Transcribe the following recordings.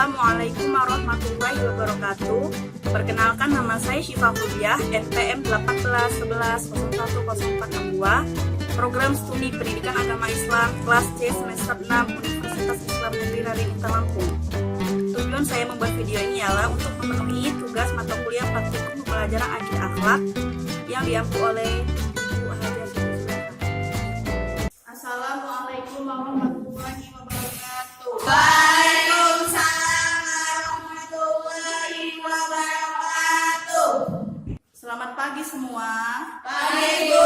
Assalamualaikum warahmatullahi wabarakatuh. Perkenalkan, nama saya Syifa Fuliah, NPM 1811010462, Program Studi Pendidikan Agama Islam, kelas C semester 6, Universitas Islam Negeri Raden Lampung. Tujuan saya membuat video ini ialah untuk memenuhi tugas mata kuliah praktikum pembelajaran akidah akhlak yang diampu oleh Ibu Hajar. Assalamualaikum warahmatullahi wabarakatuh. Selamat pagi semua. Pagi, Bu.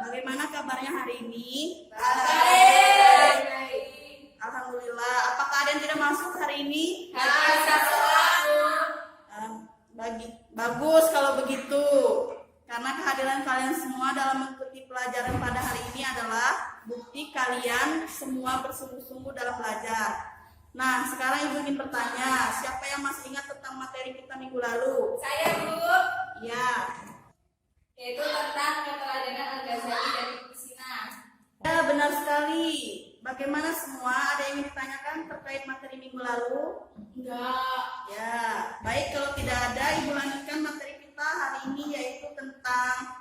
Bagaimana kabarnya hari ini? Baik. Alhamdulillah. Apakah ada yang tidak masuk hari ini? Bagus kalau begitu. Karena kehadiran kalian semua dalam mengikuti pelajaran pada hari ini adalah bukti kalian semua bersungguh-sungguh dalam belajar. Nah, sekarang Ibu ingin bertanya, siapa yang masih ingat tentang materi kita minggu lalu? Saya, Bu. Ya. Yaitu tentang keteladanan Al-Ghazali dari Kusina. Ya, benar sekali. Bagaimana semua? Ada yang ingin ditanyakan terkait materi minggu lalu? Enggak. Ya, baik, kalau tidak ada, Ibu lanjutkan materi kita hari ini, yaitu tentang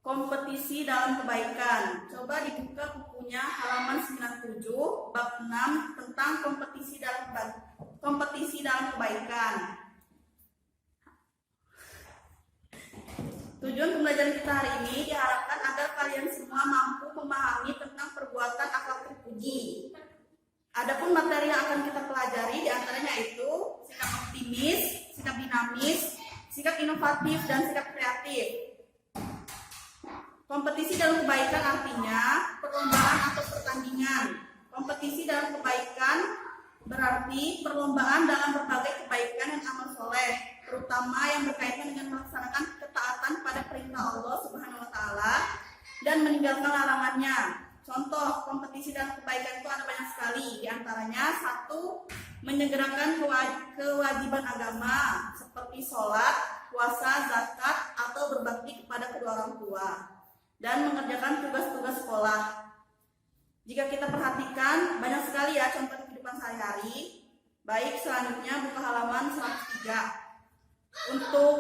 kompetisi dalam kebaikan. Coba dibuka bukunya halaman 97, bab 6 tentang kompetisi dalam kebaikan. Tujuan pembelajaran kita hari ini diharapkan agar kalian semua mampu memahami tentang perbuatan akhlak terpuji. Adapun materi yang akan kita pelajari diantaranya itu sikap optimis, sikap dinamis, sikap inovatif, dan sikap kreatif. Kompetisi dalam kebaikan artinya perlombaan atau pertandingan. Kompetisi dalam kebaikan berarti perlombaan dalam berbagai kebaikan dan amal soleh, terutama yang berkaitan dengan melaksanakan ketaatan pada perintah Allah Subhanahu wa Ta'ala dan meninggalkan larangannya. Contoh kompetisi dalam kebaikan itu ada banyak sekali. Di antaranya, 1. Menyegerakan kewajiban agama seperti sholat, puasa, zakat, atau berbakti kepada kedua orang tua, dan mengerjakan tugas-tugas sekolah. Jika kita perhatikan, banyak sekali ya contoh kehidupan sehari-hari. Baik, selanjutnya buka halaman 103. Untuk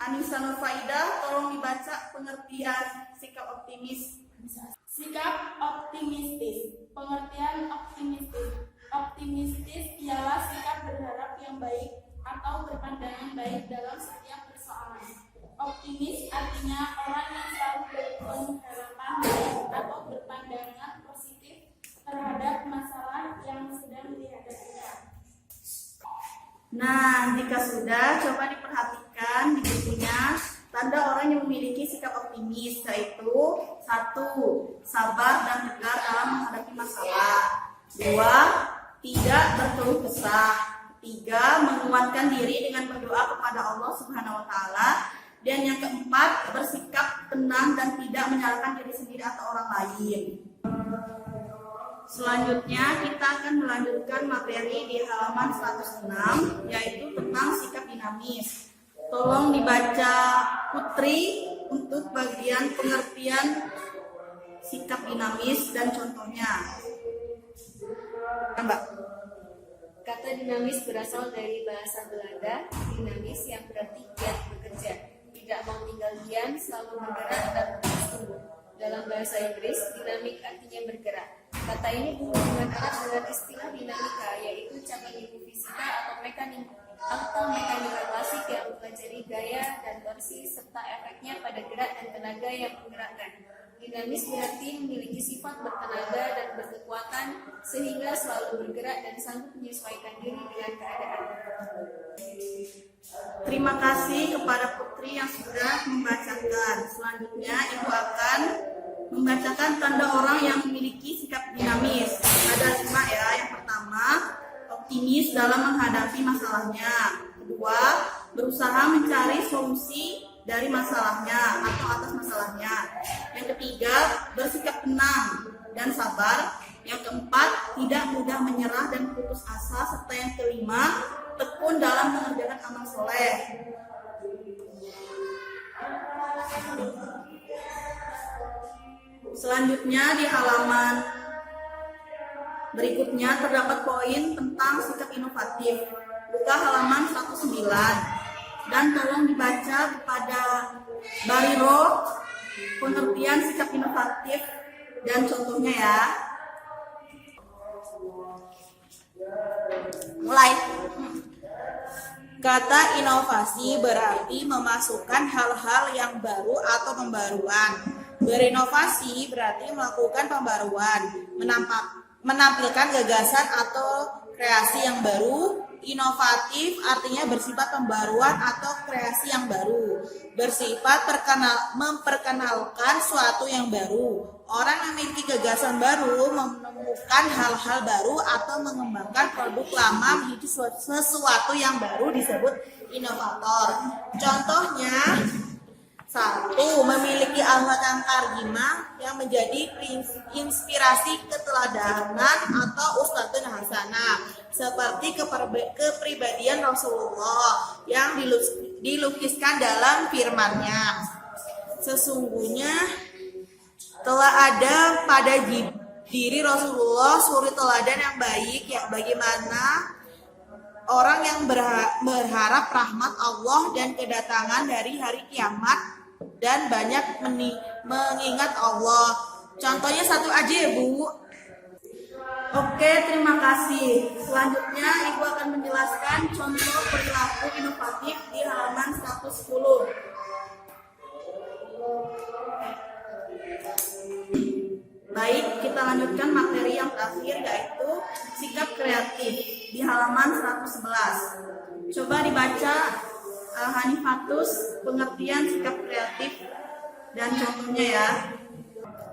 Anissa Nur Faidah, tolong dibaca pengertian sikap optimis. Sikap optimistis. Pengertian optimistis. Optimistis ialah sikap berharap yang baik atau berpandangan baik dalam setiap persoalan. Optimis artinya orang yang selalu berpenuh harapan baik atau berpandangan positif terhadap masalah yang sedang dihadapinya. Nah, jika sudah, coba diperhatikan di bukunya tanda orang yang memiliki sikap optimis, yaitu 1. Sabar dan tegar dalam menghadapi masalah. 2. Tidak berkeluh kesah. 3. Menguatkan diri dengan berdoa kepada Allah Subhanahu wa Ta'ala. Dan yang keempat, bersikap tenang dan tidak menyalahkan diri sendiri atau orang lain. Selanjutnya kita akan melanjutkan materi di halaman 106, yaitu tentang sikap dinamis. Tolong dibaca Putri untuk bagian pengertian sikap dinamis dan contohnya. Mbak. Kata dinamis berasal dari bahasa Belanda, dinamis yang berarti giat bekerja, tidak mau tinggal diam, selalu bergerak dan terus tumbuh. Dalam bahasa Inggris, dinamik artinya bergerak. Kata ini berhubungan erat dengan istilah dinamika, yaitu cabang ilmu fisika atau mekanika klasik yang mempelajari gaya dan torsi serta efeknya pada gerak dan tenaga yang menggerakkan. Dinamis berarti memiliki sifat bertenaga dan berkekuatan sehingga selalu bergerak dan sanggup menyesuaikan diri dengan keadaan. Terima kasih kepada Putri yang sudah membacakan. Selanjutnya Ibu akan membacakan tanda orang yang memiliki sikap dinamis. Ada 5 ya. Yang pertama, optimis dalam menghadapi masalahnya. Kedua, berusaha mencari solusi dari masalahnya atau atas masalahnya. Yang ketiga, bersikap tenang dan sabar. Yang keempat, tidak mudah menyerah dan putus asa. Serta yang kelima, tekun dalam mengerjakan amal soleh. Selanjutnya di halaman Berikutnya terdapat poin tentang sikap inovatif. Buka halaman 109 dan tolong dibaca kepada Bariro pengertian sikap inovatif dan contohnya ya. Mulai. Kata inovasi berarti memasukkan hal-hal yang baru atau pembaruan. Berinovasi berarti melakukan pembaruan, menampilkan gagasan atau kreasi yang baru. Inovatif artinya bersifat pembaruan atau kreasi yang baru, bersifat memperkenalkan suatu yang baru. Orang yang memiliki gagasan baru menemukan hal-hal baru atau mengembangkan produk lama menjadi sesuatu yang baru disebut inovator. Contohnya, 1. Memiliki alat tangkar gimang yang menjadi inspirasi keteladanan atau uswatun hasanah, seperti kepribadian Rasulullah yang dilukiskan dalam firman-Nya. Sesungguhnya telah ada pada diri Rasulullah suri teladan yang baik, ya bagaimana orang yang berharap rahmat Allah dan kedatangan dari hari kiamat dan banyak mengingat Allah. Contohnya 1 aja ya Bu. Oke, terima kasih. Selanjutnya Ibu akan menjelaskan contoh perilaku inovatif di halaman 110. Baik, kita lanjutkan materi yang terakhir yaitu sikap kreatif di halaman 111. Coba dibaca Hanifatus pengertian sikap kreatif dan contohnya ya.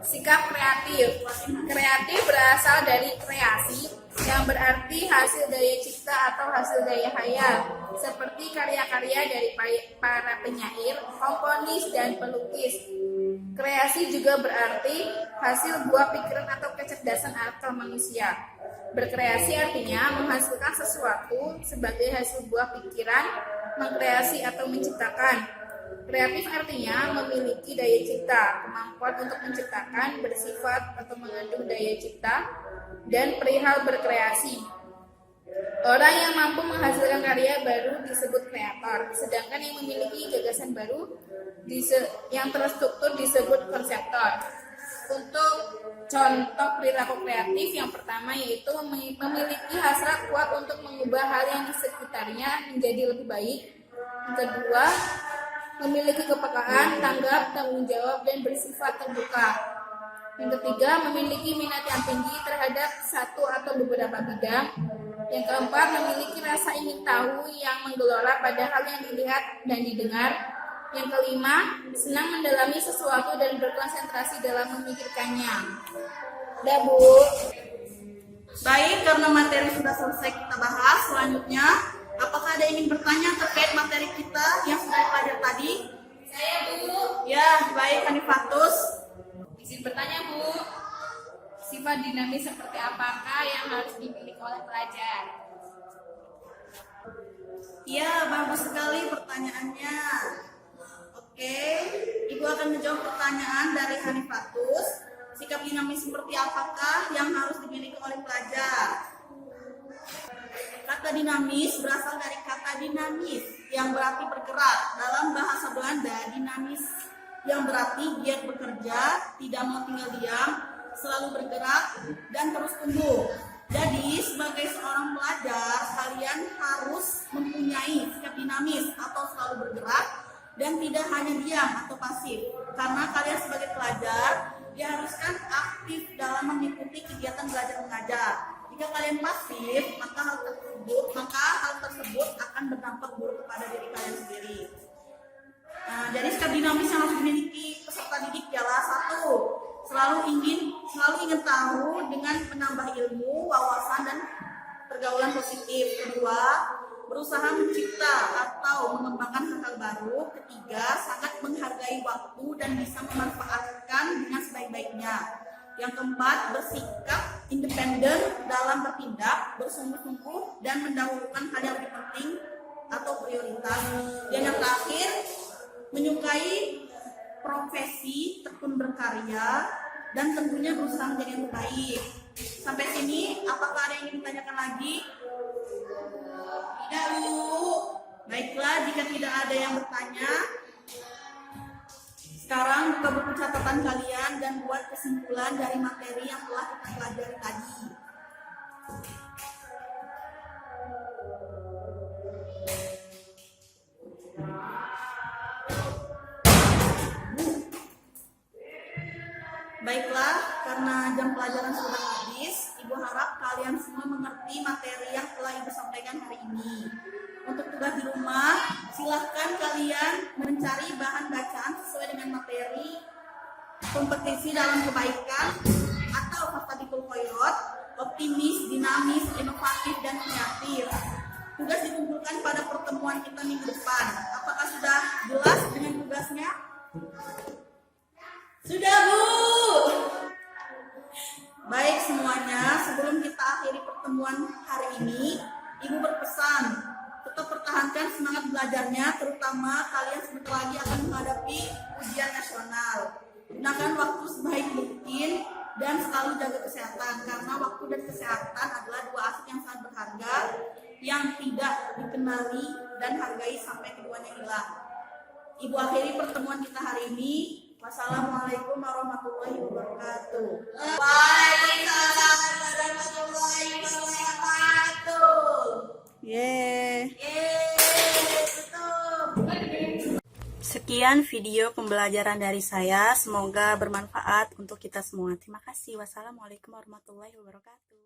Sikap kreatif. Kreatif berasal dari kreasi yang berarti hasil daya cipta atau hasil daya hayal, seperti karya-karya dari para penyair, komponis, dan pelukis. Kreasi juga berarti hasil buah pikiran atau kecerdasan akal manusia. Berkreasi artinya menghasilkan sesuatu sebagai hasil buah pikiran, mengkreasi atau menciptakan. Kreatif artinya memiliki daya cipta, kemampuan untuk menciptakan, bersifat atau mengandung daya cipta, dan perihal berkreasi. Orang yang mampu menghasilkan karya baru disebut kreator, sedangkan yang memiliki gagasan baru yang terstruktur disebut konseptor. Untuk contoh perilaku kreatif yang pertama yaitu memiliki hasrat kuat untuk mengubah hal yang di sekitarnya menjadi lebih baik. Yang kedua, memiliki kepekaan, tanggap, tanggung jawab, dan bersifat terbuka. Yang ketiga, memiliki minat yang tinggi terhadap satu atau beberapa bidang. Yang keempat, memiliki rasa ingin tahu yang menggelora pada hal yang dilihat dan didengar. Yang kelima, senang mendalami sesuatu dan berkonsentrasi dalam memikirkannya. Udah, Bu. Baik, karena materi sudah selesai kita bahas, selanjutnya apakah ada yang ingin bertanya terkait materi kita yang sudah dipelajari tadi? Saya, Bu. Ya, baik Hanifatus. Izin bertanya, Bu. Sifat dinamis seperti apakah yang harus dimiliki oleh pelajar? Ya, bagus sekali pertanyaannya. Oke, Ibu akan menjawab pertanyaan dari Hanifatus. Sikap dinamis seperti apakah yang harus dimiliki oleh pelajar? Kata dinamis berasal dari kata dinamis yang berarti bergerak. Dalam bahasa Belanda, dinamis yang berarti giat bekerja, tidak mau tinggal diam, selalu bergerak, dan terus tumbuh. Jadi, sebagai seorang pelajar, kalian harus mempunyai sikap dinamis atau selalu bergerak dan tidak hanya diam atau pasif. Karena kalian sebagai pelajar diharuskan aktif dalam mengikuti kegiatan belajar mengajar. Jika kalian pasif, maka hal tersebut akan berdampak buruk kepada diri kalian sendiri. Nah, jadi sikap dinamis yang harus dimiliki peserta didik ialah 1. Selalu ingin tahu dengan menambah ilmu, wawasan, dan pergaulan positif. 2. Berusaha mencipta atau mengembangkan hal-hal baru. 3. Sangat menghargai waktu dan bisa memanfaatkan dengan sebaik-baiknya. Yang keempat, bersikap independen dalam bertindak, bersungguh-sungguh, dan mendahulukan hal yang lebih penting atau prioritas. Dan yang terakhir, menyukai profesi, tekun berkarya, dan tentunya berusaha menjadi yang terbaik. Sampai sini, apakah ada yang ingin ditanyakan lagi? Tidak, Bu. Baiklah, jika tidak ada yang bertanya, sekarang buka buku catatan kalian dan buat kesimpulan dari materi yang telah kita pelajari tadi. Baiklah, karena jam pelajaran sudah habis, Ibu harap kalian semua mengerti materi yang telah Ibu sampaikan hari ini. Untuk tugas di rumah, silahkan kalian mencari bahan bacaan sesuai dengan materi kompetisi dalam kebaikan atau fastabiqul khairat, optimis, dinamis, inovatif, dan kreatif. Tugas dikumpulkan pada pertemuan kita minggu depan. Apakah sudah jelas dengan tugasnya? Sudah, Bu. Baik semuanya, sebelum kita akhiri pertemuan hari ini, Ibu berpesan tetap pertahankan semangat belajarnya, terutama kalian sebentar lagi akan menghadapi ujian nasional. Gunakan waktu sebaik mungkin dan selalu jaga kesehatan, karena waktu dan kesehatan adalah dua aset yang sangat berharga yang tidak dikenali dan hargai sampai keduanya hilang. Ibu akhiri pertemuan kita hari ini. Wassalamualaikum warahmatullahi wabarakatuh. Waalaikumsalam warahmatullahi wabarakatuh. Sekian video pembelajaran dari saya. Semoga bermanfaat untuk kita semua. Terima kasih. Wassalamualaikum warahmatullahi wabarakatuh.